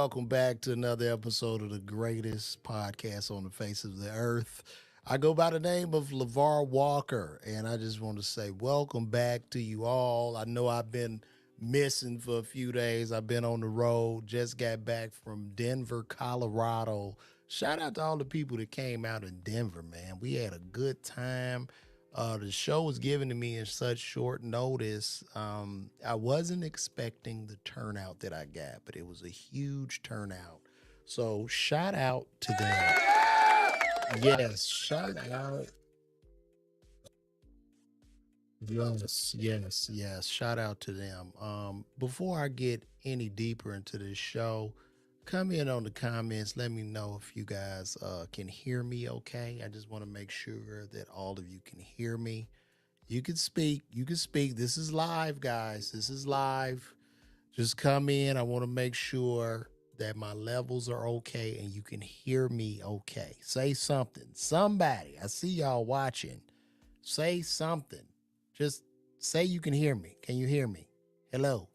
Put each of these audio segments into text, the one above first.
welcome back to another episode of the greatest podcast on the face of the earth. I go by the name of LeVar Walker, and I just want to say welcome back to you all. I know I've been missing for a few days. I've been on the road, just got back from Denver, Colorado. Shout out to all the people that came out in Denver, man. We had a good time. The show was given to me in such short notice. I wasn't expecting the turnout that I got, but it was a huge turnout. So shout out to them. Yes, shout out. Yes. Shout out to them. Before I get any deeper into this show, come in on the comments. Let me know if you guys can hear me okay. I just want to make sure that all of you can hear me. You can speak. You can speak. This is live, guys. This is live. Just come in. I want to make sure that my levels are okay and you can hear me okay. Say something. Somebody. I see y'all watching. Say something. Just say you can hear me. Can you hear me? Hello.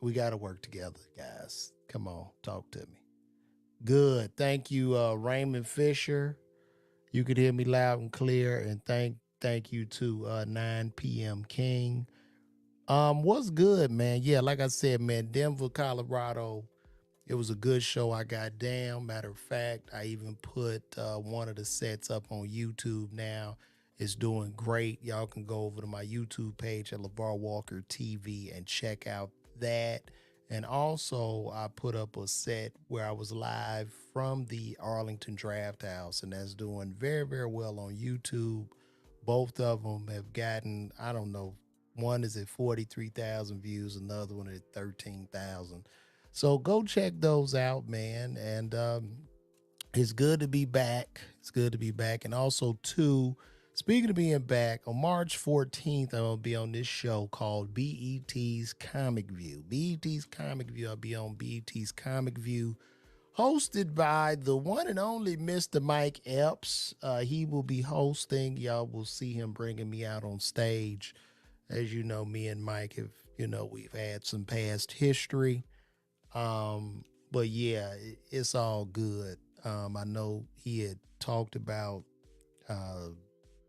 We got to work together, guys. Come on. Talk to me. Good. Thank you, Raymond Fisher. You could hear me loud and clear. And thank you to 9 p.m. King. What's good, man? Yeah, like I said, man, Denver, Colorado. It was a good show. I got down. Matter of fact, I even put one of the sets up on YouTube now. It's doing great. Y'all can go over to my YouTube page at LeVar Walker TV and check out that. And also, I put up a set where I was live from the Arlington Draft House, and that's doing very, very well on YouTube. Both of them have gotten, I don't know, one is at 43,000 views, another one at 13,000. So go check those out, man. And it's good to be back. It's good to be back. And also, too, speaking of being back, on March 14th, I'm going to be on this show called BET's Comic View. BET's Comic View. I'll be on BET's Comic View, hosted by the one and only Mr. Mike Epps. He will be hosting. Y'all will see him bringing me out on stage. As you know, me and Mike have, we've had some past history. But yeah, it's all good. I know he had talked about uh,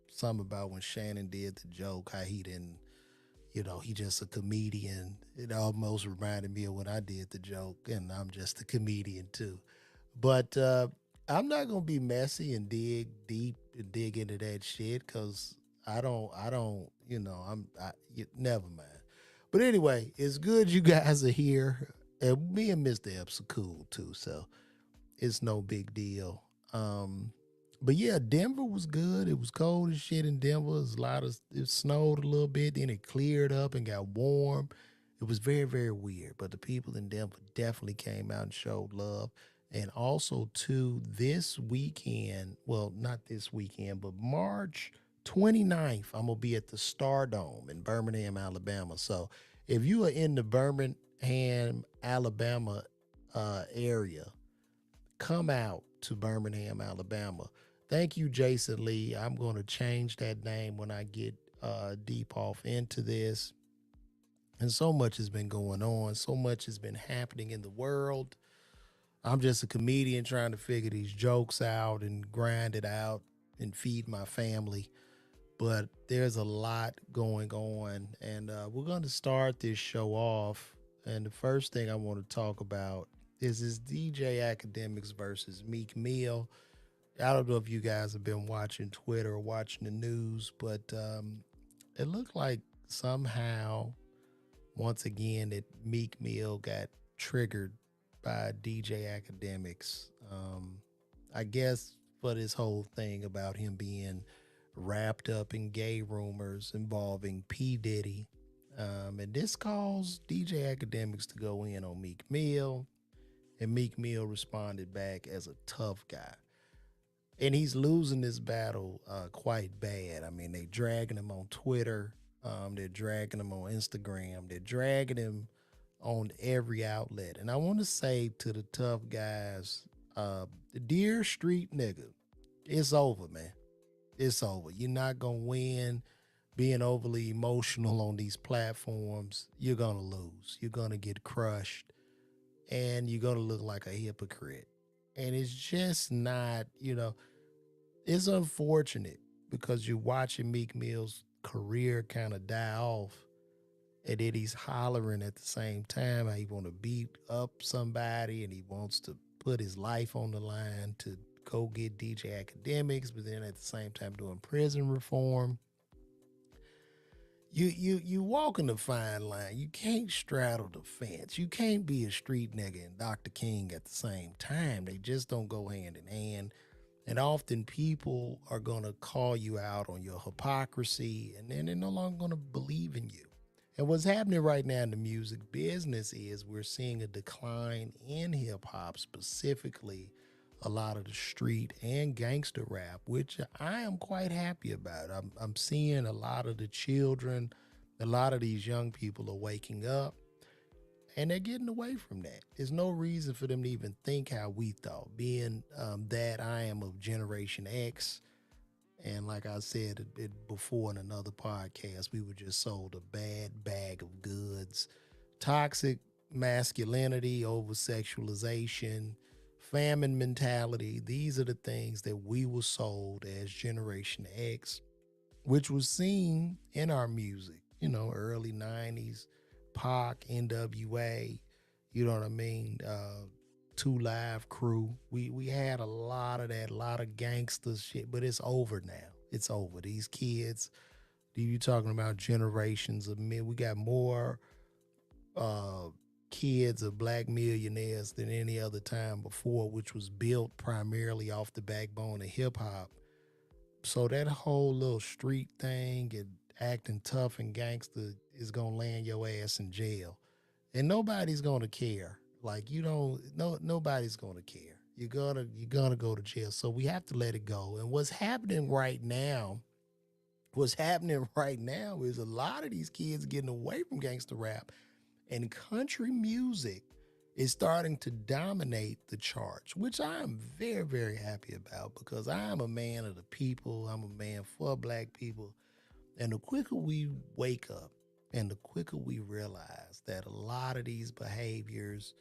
something about when Shannon did the joke, how he didn't, he just a comedian. It almost reminded me of when I did the joke, and I'm just a comedian too. But I'm not gonna be messy and dig deep and dig into that shit because I don't, never mind. But anyway, it's good you guys are here. And me and Mr. Epps are cool too, so it's no big deal. But yeah, Denver was good. It was cold as shit in Denver. It snowed a little bit, then it cleared up and got warm. It was very, very weird. But the people in Denver definitely came out and showed love. And also too, this weekend, well, not this weekend, but March 29th, I'm gonna be at the Stardome in Birmingham, Alabama. So if you are in the Birmingham, Alabama area, come out to Birmingham, Alabama. Thank you, Jason Lee. I'm going to change that name when I get deep off into this. And so much has been going on. So much has been happening in the world. I'm just a comedian trying to figure these jokes out and grind it out and feed my family. But there's a lot going on. And we're going to start this show off. And the first thing I want to talk about is this DJ Akademiks versus Meek Mill. I don't know if you guys have been watching Twitter or watching the news, but it looked like somehow, once again, that Meek Mill got triggered by DJ Akademiks. I guess for this whole thing about him being wrapped up in gay rumors involving P. Diddy. And this caused DJ Akademiks to go in on Meek Mill. And Meek Mill responded back as a tough guy. And he's losing this battle quite bad. I mean, they dragging him on Twitter. They're dragging him on Instagram. They're dragging him on every outlet. And I want to say to the tough guys, dear street nigga, it's over, man. It's over. You're not going to win being overly emotional on these platforms. You're going to lose. You're going to get crushed. and you're gonna look like a hypocrite. And it's just not, it's unfortunate because you're watching Meek Mill's career kind of die off, and then he's hollering at the same time how he want to beat up somebody and he wants to put his life on the line to go get DJ Akademiks, but then at the same time doing prison reform. You walking the fine line. You can't straddle the fence. You can't be a street nigga and Dr. King at the same time. They just don't go hand in hand. And often people are gonna call you out on your hypocrisy, and then they're no longer gonna believe in you. And what's happening right now in the music business is we're seeing a decline in hip hop, specifically a lot of the street and gangster rap, which I am quite happy about. I'm seeing a lot of the children, a lot of these young people are waking up and they're getting away from that. There's no reason for them to even think how we thought, being that I am of Generation X. And like I said before in another podcast, we were just sold a bad bag of goods. Toxic masculinity, over sexualization, famine mentality. These are the things that we were sold as Generation X, which was seen in our music, early 90s, Pac, NWA, you know what I mean? Two Live Crew. We had a lot of that, a lot of gangster shit, but it's over now. It's over. These kids, you talking about generations of men. We got more kids of black millionaires than any other time before, which was built primarily off the backbone of hip hop. So that whole little street thing and acting tough and gangster is gonna land your ass in jail, and nobody's gonna care. Like nobody's gonna care. You're gonna go to jail. So we have to let it go. And what's happening right now is a lot of these kids getting away from gangster rap, and country music is starting to dominate the charts, which I am very, very happy about because I am a man of the people. I'm a man for black people. And the quicker we wake up and the quicker we realize that a lot of these behaviors,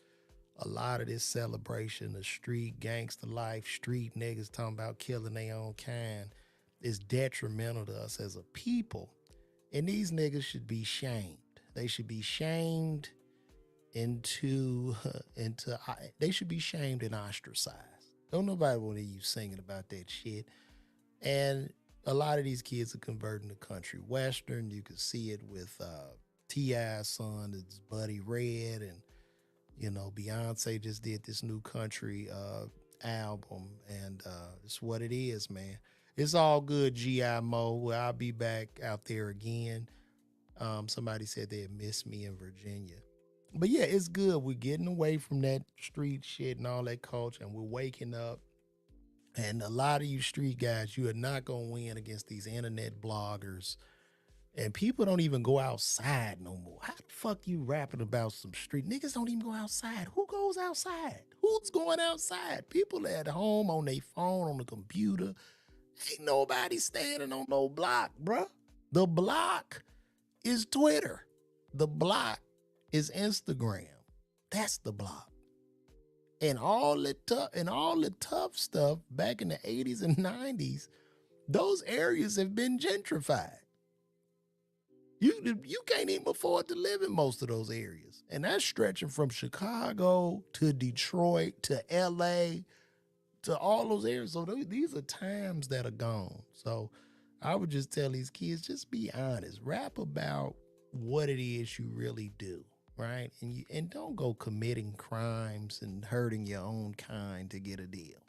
a lot of this celebration of street gangster life, street niggas talking about killing their own kind, is detrimental to us as a people. And these niggas should be shamed. They should be shamed they should be shamed and ostracized. Don't nobody want to hear you singing about that shit. And a lot of these kids are converting to country western. You can see it with T.I.'s son, it's Buddy Red, and Beyonce just did this new country album, and it's what it is, man. It's all good, G.I. Mo. Well, I'll be back out there again. Somebody said they had missed me in Virginia. But yeah, it's good. We're getting away from that street shit and all that culture, and we're waking up. And a lot of you street guys, you are not going to win against these internet bloggers. And people don't even go outside no more. How the fuck you rapping about some street? Niggas don't even go outside. Who goes outside? Who's going outside? People are at home on their phone, on the computer. Ain't nobody standing on no block, bruh. The block is Twitter. The block is Instagram. That's the block. And all the tough stuff back in the 80s and 90s, those areas have been gentrified. You can't even afford to live in most of those areas. And that's stretching from Chicago to Detroit to LA to all those areas. So these are times that are gone. So I would just tell these kids, just be honest. Rap about what it is you really do, right? And don't go committing crimes and hurting your own kind to get a deal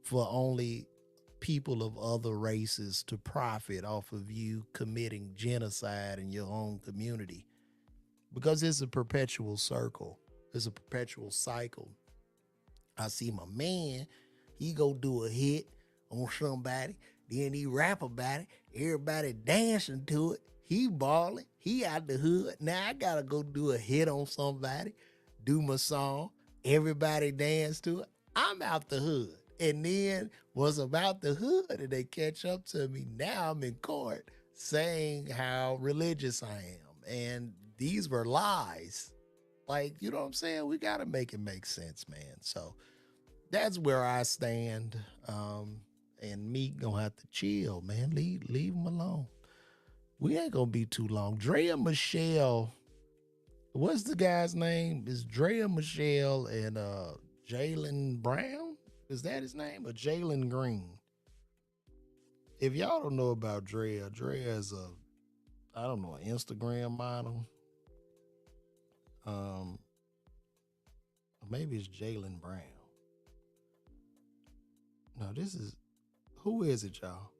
for only people of other races to profit off of you committing genocide in your own community, because it's a perpetual circle. It's a perpetual cycle. I see my man, he go do a hit on somebody, then he rap about it, everybody dancing to it, he balling, he out the hood. Now I gotta go do a hit on somebody, do my song, everybody dance to it, I'm out the hood. And then was about the hood and they catch up to me. Now I'm in court saying how religious I am. And these were lies. Like, you know what I'm saying? We gotta make it make sense, man. So that's where I stand. And Meek gonna have to chill, man. Leave him alone. We ain't gonna be too long. Drea Michelle, what's the guy's name? Is Drea Michelle and Jaylen Brown? Is that his name? Or Jalen Green? If y'all don't know about Drea, Drea is a, I don't know, an Instagram model. Um, Maybe it's Jaylen Brown. No, this is, who is it, y'all?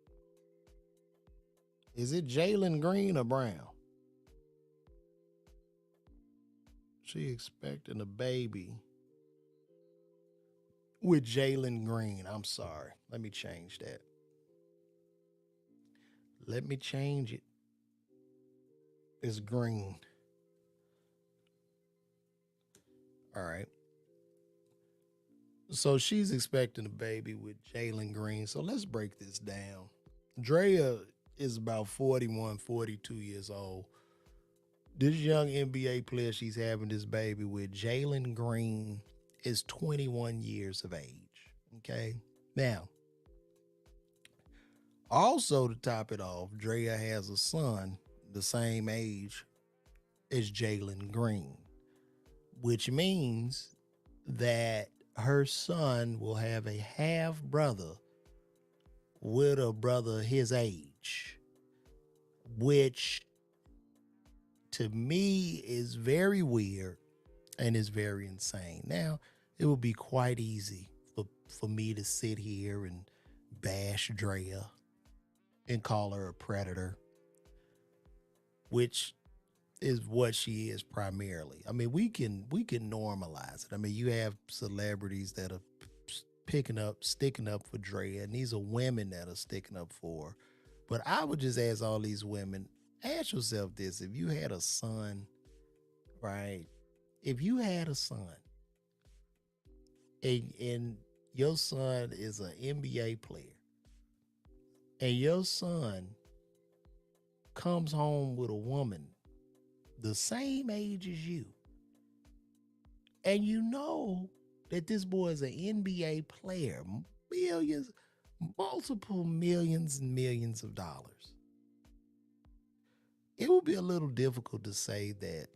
Is it Jalen Green or Brown? She expecting a baby with Jalen Green. I'm sorry. Let me change that. Let me change it. It's Green. All right. So she's expecting a baby with Jalen Green. So let's break this down. Draya is about 41, 42 years old. This young NBA player she's having this baby with, Jalen Green, is 21 years of age. Okay. Now, also to top it off, Draya has a son the same age as Jalen Green, which means that her son will have a half brother with a brother his age, which to me is very weird and is very insane. Now, it would be quite easy for me to sit here and bash Drea and call her a predator, which is what she is primarily. I mean, we can normalize it. I mean, you have celebrities that are sticking up for Drea, and these are women that are sticking up for her. But I would just ask all these women, ask yourself this: if you had a son, right? If you had a son, and your son is an NBA player, and your son comes home with a woman the same age as you, and you know that this boy is an NBA player, millions, multiple millions and millions of dollars, it will be a little difficult to say that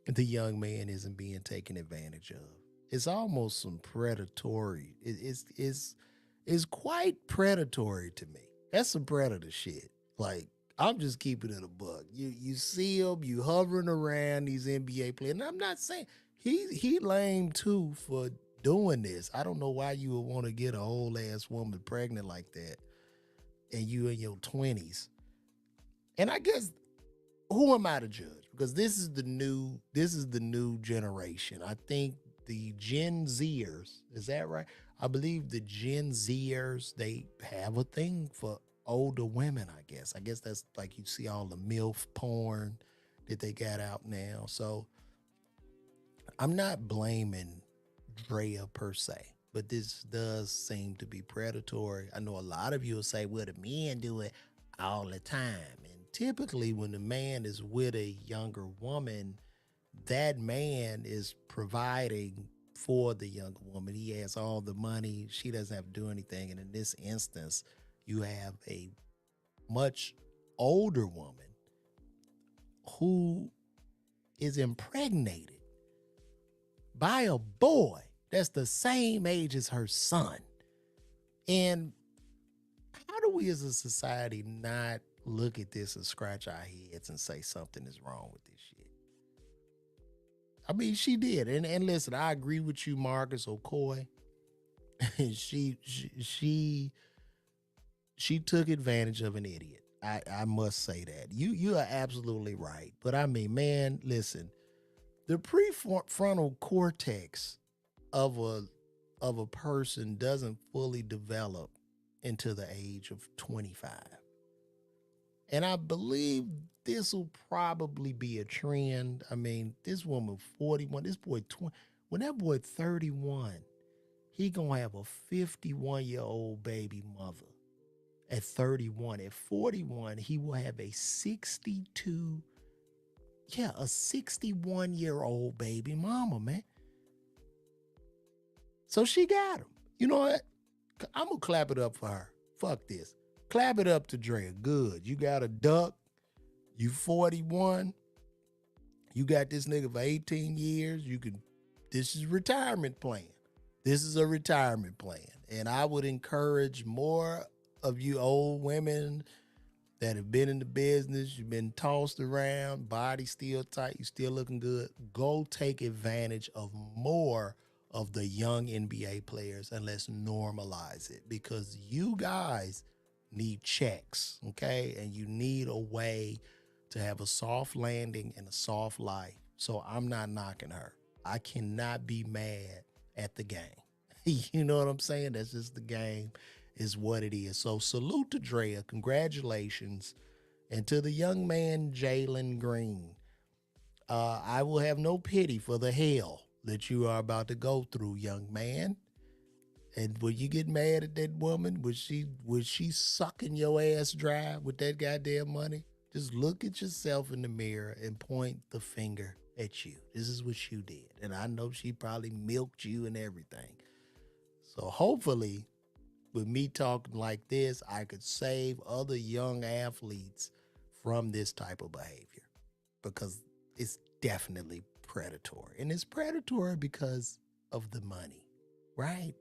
the young man isn't being taken advantage of. It's almost some predatory. It's quite predatory to me. That's some predator shit. Like, I'm just keeping it a buck. You see him, you hovering around these NBA players. And I'm not saying he lame too for doing this. I don't know why you would want to get a whole ass woman pregnant like that, and you in your 20s. And I guess, who am I to judge? Because this is the new generation. I think the Gen Zers, is that right? I believe the Gen Zers, they have a thing for older women, I guess. I guess that's like, you see all the MILF porn that they got out now. So I'm not blaming Drea per se, but this does seem to be predatory. I know a lot of you will say, well, the men do it all the time. And typically, when the man is with a younger woman, that man is providing for the younger woman. He has all the money. She doesn't have to do anything. And in this instance, you have a much older woman who is impregnated by a boy that's the same age as her son. And how do we as a society not look at this and scratch our heads and say something is wrong with this shit? I mean, she did. And listen, I agree with you, Marcus Okoye. she took advantage of an idiot. I must say that. You are absolutely right. But I mean, man, listen, the prefrontal cortex of a person doesn't fully develop until the age of 25. And I believe this will probably be a trend. I mean, this woman 41, this boy 20, when that boy 31, he gonna have a 51-year-old baby mother at 31. At 41, he will have a 62 Yeah, a 61-year-old baby mama, man. So she got him. You know what? I'm going to clap it up for her. Fuck this. Clap it up to Draya. Good. You got a duck. You 41. You got this nigga for 18 years. This is retirement plan. This is a retirement plan. And I would encourage more of you old women that have been in the business, you've been tossed around, body still tight, you still looking good. Go take advantage of more of the young NBA players and let's normalize it, because you guys need checks, okay? And you need a way to have a soft landing and a soft life. So I'm not knocking her. I cannot be mad at the game. You know what I'm saying? That's just the game is what it is. So salute to Draya. Congratulations. And to the young man, Jaylen Green, I will have no pity for the hell that you are about to go through, young man. And when you get mad at that woman, was she sucking your ass dry with that goddamn money? Just look at yourself in the mirror and point the finger at you. This is what you did. And I know she probably milked you and everything. So hopefully, with me talking like this, I could save other young athletes from this type of behavior, because it's definitely predatory. And it's predatory because of the money, right?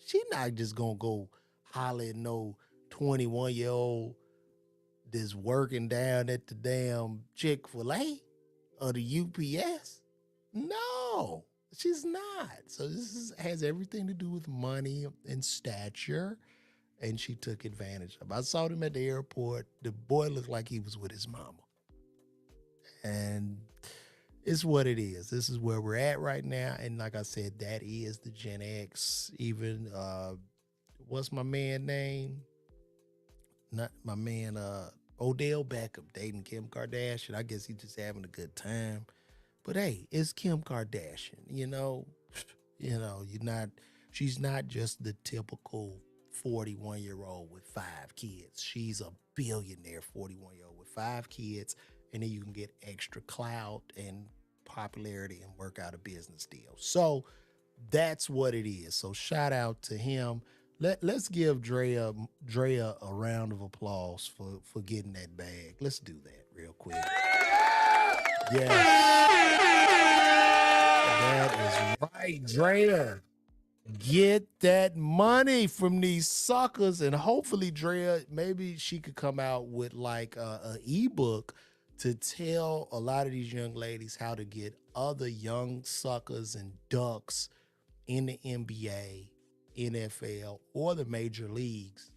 She not just gonna go holler at no 21-year-old that's working down at the damn Chick-fil-A or the UPS. No, she's not. So has everything to do with money and stature, and she took advantage of it. I saw them at the airport. The boy looked like he was with his mama. And it's what it is. This is where we're at right now. And like I said, that is the Gen X. Even, what's my man name? Not my man, Odell Beckham dating Kim Kardashian. I guess he's just having a good time. But hey, it's Kim Kardashian, she's not just the typical 41-year-old with 5 kids. She's a billionaire 41-year-old with 5 kids. And then you can get extra clout and popularity and work out a business deal. So that's what it is. So shout out to him. Let's give Draya a round of applause for getting that bag. Let's do that real quick. Yes. That is right, Draya. Get that money from these suckers, and hopefully Draya, maybe she could come out with like an ebook to tell a lot of these young ladies how to get other young suckers and ducks in the NBA, NFL, or the major leagues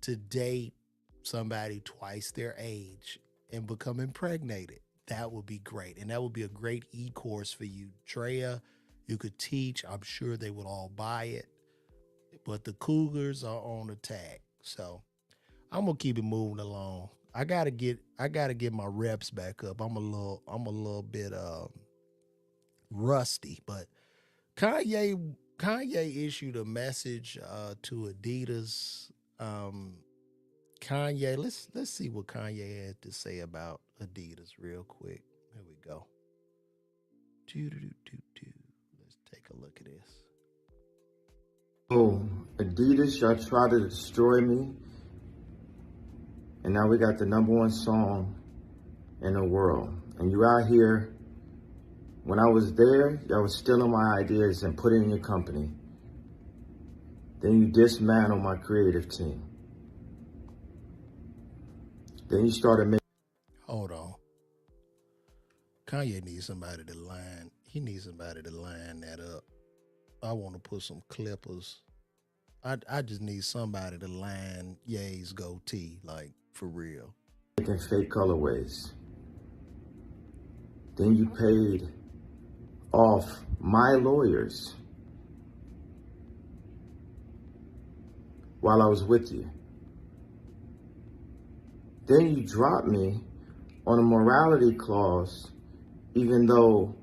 to date somebody twice their age and become impregnated. That would be great. And that would be a great e-course for you. Draya, you could teach. I'm sure they would all buy it. But the Cougars are on attack. So I'm gonna keep it moving along. I gotta get my reps back up. I'm a little bit rusty, but Kanye issued a message to Adidas. Kanye, let's see what Kanye had to say about Adidas real quick. Here we go. Let's take a look at this. Oh, Adidas, y'all tried to destroy me. And now we got the #1 song in the world. And you out here, when I was there, y'all was stealing my ideas and putting in your company. Then you dismantled my creative team. Then you started making... Hold on. Kanye needs somebody to line. He needs somebody to line that up. I want to put some clippers. I just need somebody to line Ye's goatee, like, for real. Making fake colorways. Then you paid off my lawyers while I was with you. Then you dropped me on a morality clause, even though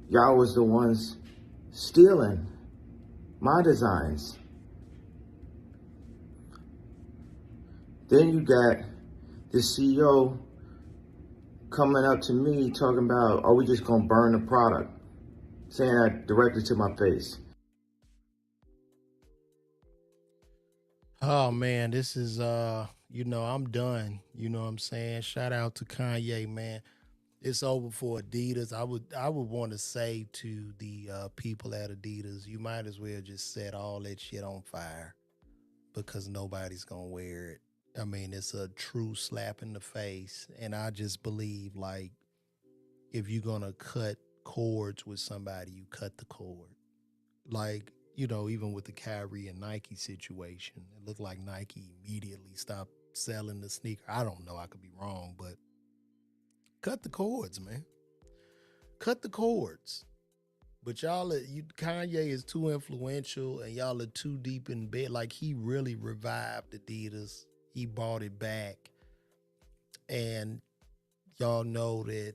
y'all was the ones stealing my designs. Then you got the CEO coming up to me talking about, are we just gonna burn the product? Saying that directly to my face. Oh man, this is I'm done. You know what I'm saying? Shout out to Kanye, man. It's over for Adidas. I would want to say to the people at Adidas, you might as well just set all that shit on fire because nobody's gonna wear it. I mean, it's a true slap in the face, and I just believe like if you're gonna cut cords with somebody, you cut the cord. Like even with the Kyrie and Nike situation, it looked like Nike immediately stopped selling the sneaker. I don't know. I could be wrong, but cut the cords, man. Cut the cords. But Kanye is too influential, and y'all are too deep in bed. Like he really revived Adidas. He bought it back, and y'all know that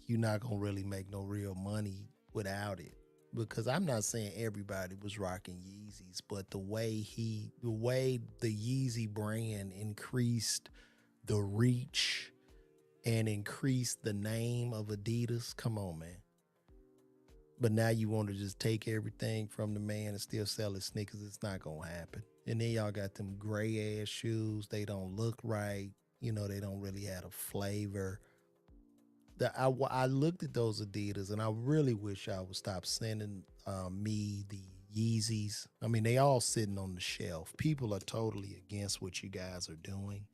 you're not gonna really make no real money without it. Because I'm not saying everybody was rocking Yeezys, but the way the Yeezy brand increased the reach and increased the name of Adidas. Come on, man. But now you want to just take everything from the man and still sell his sneakers. It's not going to happen. And then y'all got them gray ass shoes. They don't look right. They don't really have a flavor. I looked at those Adidas and I really wish I would stop sending me the Yeezys. I mean, they all sitting on the shelf. People are totally against what you guys are doing.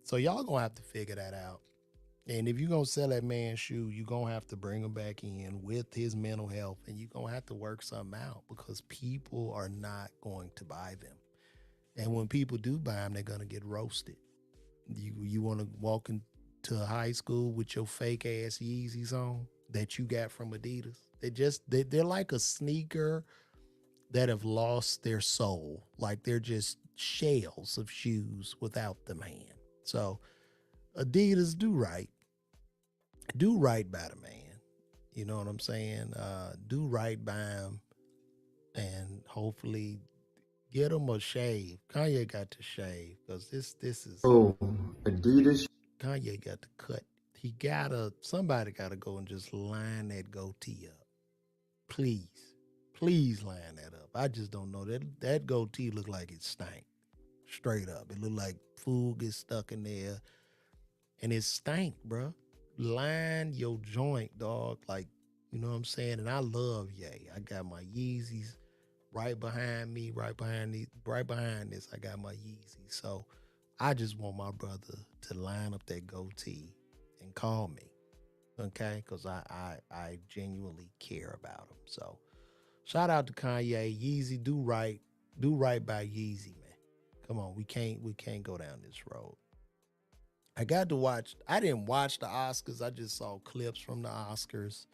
So y'all going to have to figure that out. And if you're going to sell that man's shoe, you're going to have to bring him back in with his mental health, and you're going to have to work something out because people are not going to buy them. And when people do buy them, they're going to get roasted. You want to walk into high school with your fake ass Yeezys on that you got from Adidas. They're like a sneaker that have lost their soul. Like they're just shells of shoes without the man. So Adidas, do right by the man. You know what I'm saying? Do right by him, and hopefully get him a shave. Kanye got to shave because this is Oh, Adidas. Kanye got to cut. Somebody gotta go and just line that goatee up. Please line that up. I just don't know that goatee look like it stank. Straight up, it look like food gets stuck in there, and it stank, bro. Line your joint, dog. Like, you know what I'm saying? And I love Ye. I got my Yeezys right behind me, right behind this. I got my Yeezys. So I just want my brother to line up that goatee and call me. Okay? Because I genuinely care about him. So shout out to Kanye. Yeezy, do right. Do right by Yeezy, man. Come on, we can't go down this road. I didn't watch the Oscars. I just saw clips from the Oscars.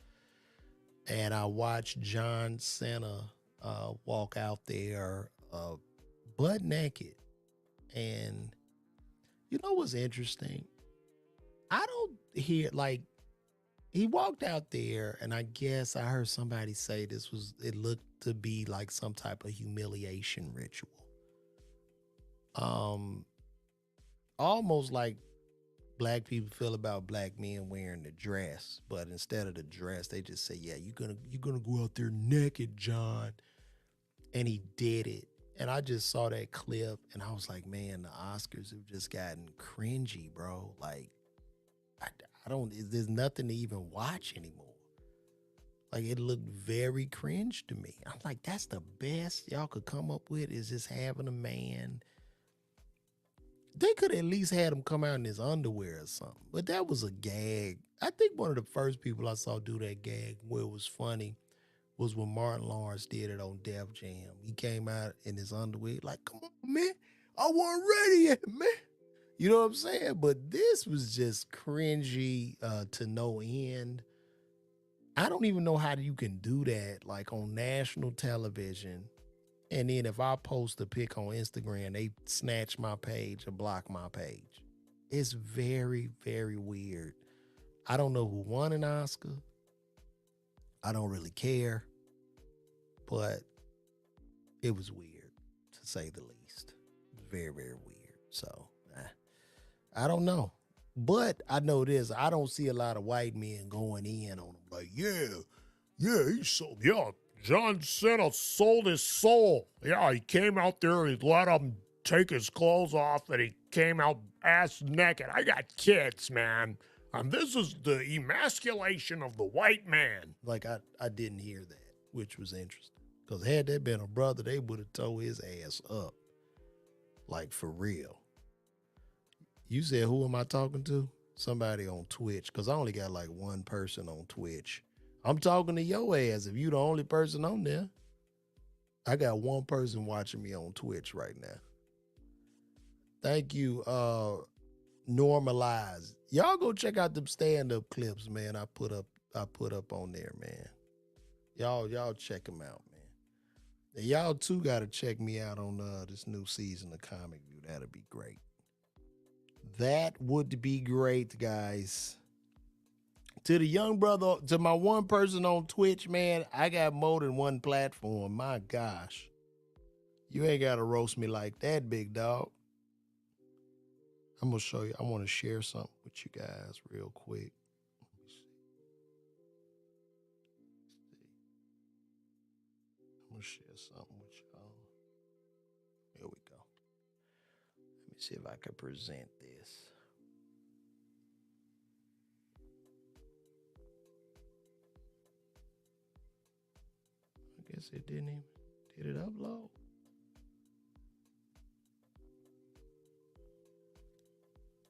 And I watched John Cena walk out there butt naked. And you know what's interesting? I don't hear, like, he walked out there, and I guess I heard somebody say it looked to be like some type of humiliation ritual. Um, Almost like black people feel about black men wearing the dress, but instead of the dress, they just say, "Yeah, you're gonna go out there naked, John," and he did it. And I just saw that clip, and I was like, "Man, the Oscars have just gotten cringy, bro. Like, I don't. There's nothing to even watch anymore. Like, it looked very cringe to me. I'm like, that's the best y'all could come up with is just having a man. They could at least had him come out in his underwear or something. But that was a gag. I think one of the first people I saw do that gag where it was funny was when Martin Lawrence did it on Def Jam. He came out in his underwear like, come on, man. I wasn't ready yet, man. You know what I'm saying? But this was just cringy to no end. I don't even know how you can do that like on national television. And then if I post a pic on Instagram, they snatch my page or block my page. It's very, very weird. I don't know who won an Oscar. I don't really care. But it was weird, to say the least. Very, very weird. So, I don't know. But I know this, I don't see a lot of white men going in on him. Like, yeah, he sold, yeah, John Cena sold his soul. Yeah, he came out there, he let him take his clothes off, and he came out ass naked. I got kids, man. This is the emasculation of the white man. Like, I didn't hear that, which was interesting. Because had that been a brother, they would have tore his ass up. Like, for real. You said, who am I talking to? Somebody on Twitch. Because I only got like one person on Twitch. I'm talking to your ass if you the only person on there. I got one person watching me on Twitch right now. Thank you, Normalize. Y'all go check out them stand-up clips, man. I put up on there, man. Y'all check them out, man. And y'all too gotta check me out on this new season of Comic View. That'd be great. That would be great, guys. To the young brother, to my one person on Twitch, man, I got more than one platform. My gosh. You ain't got to roast me like that, big dog. I'm going to show you. I want to share something with you guys real quick. Let me see. I'm going to share something with y'all. Here we go. Let me see if I can present this. I guess it didn't even, did it upload?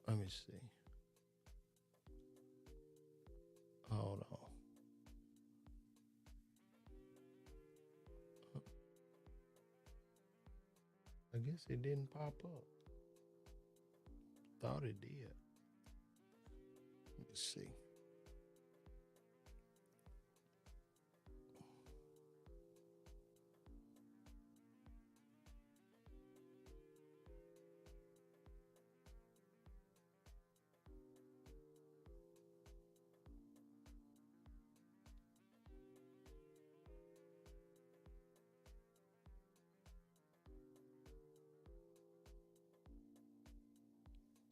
Let me see. Hold on. I guess it didn't pop up. Thought it did. Let me see.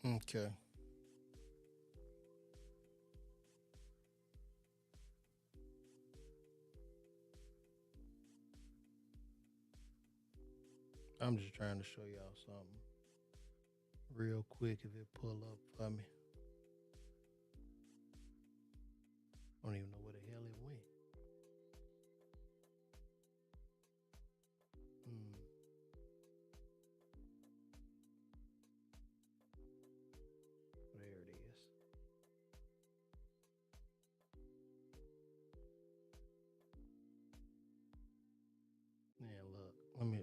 Okay. I'm just trying to show y'all something real quick if it pull up for me. I don't even know where the hell it went. There it is. Yeah, look. Let me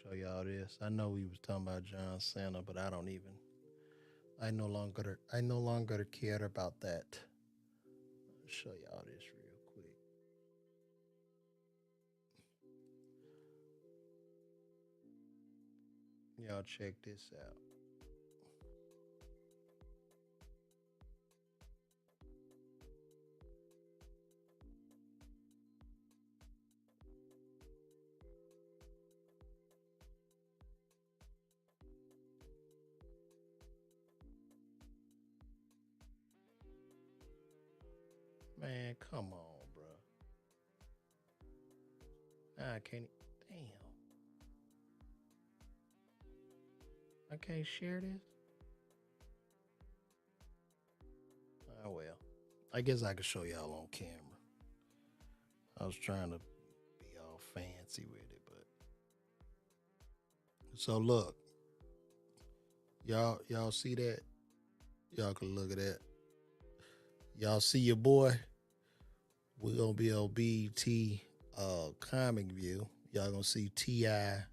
show y'all this. I know we was talking about John Cena, but I no longer care about that. I'll show y'all this real quick. Y'all check this out. Man, come on, bro. I can't. Damn. I can't share this. Oh well. I guess I could show y'all on camera. I was trying to be all fancy with it, but so look, y'all see that? Y'all can look at that. Y'all see your boy? We're gonna be on BET Comic View. Y'all gonna see T.I.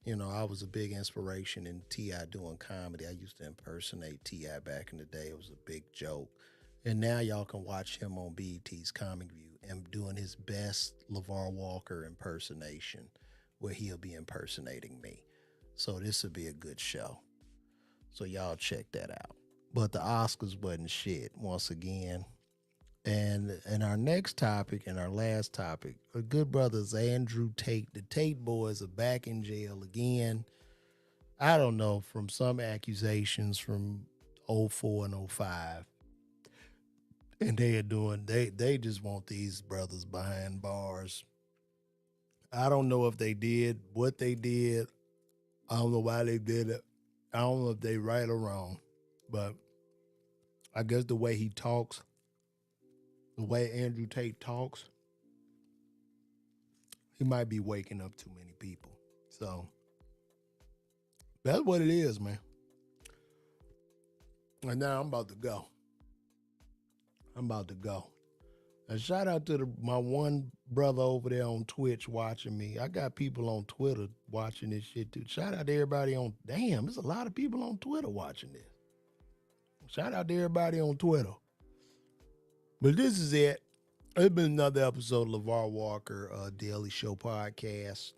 You know, I was a big inspiration in T.I. doing comedy. I used to impersonate T.I. back in the day. It was a big joke. And now y'all can watch him on BET's Comic View and doing his best LeVar Walker impersonation where he'll be impersonating me. So this will be a good show. So y'all check that out. But the Oscars wasn't shit once again. And our next topic and our last topic, our good brothers Andrew Tate. The Tate boys are back in jail again. I don't know, from some accusations from 04 and 05. And they are doing, they just want these brothers behind bars. I don't know if they did what they did. I don't know why they did it. I don't know if they right or wrong. But I guess the way he talks, the way Andrew Tate talks, he might be waking up too many people. So that's what it is, man. And now I'm about to go. And shout out to my one brother over there on Twitch watching me. I got people on Twitter watching this shit too. Shout out to everybody on, damn, there's a lot of people on Twitter watching this. Shout out to everybody on Twitter. But this is it. It's been another episode of LeVar Walker Daily Show podcast.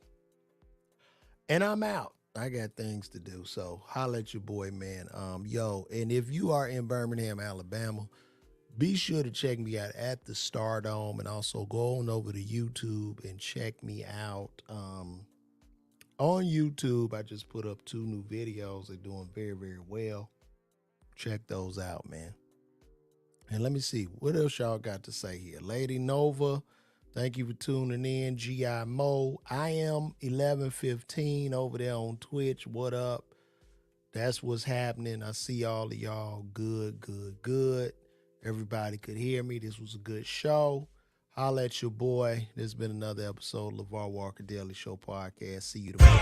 And I'm out. I got things to do. So holla at your boy, man. Yo, and if you are in Birmingham, Alabama, be sure to check me out at the Stardome, and also go on over to YouTube and check me out. On YouTube, I just put up 2 new videos. They're doing very, very well. Check those out, man. And let me see, what else y'all got to say here? Lady Nova, thank you for tuning in. G.I. Mo, I am 1115 over there on Twitch. What up? That's what's happening. I see all of y'all. Good. Everybody could hear me. This was a good show. Holla at your boy. This has been another episode of LeVar Walker Daily Show podcast. See you tomorrow.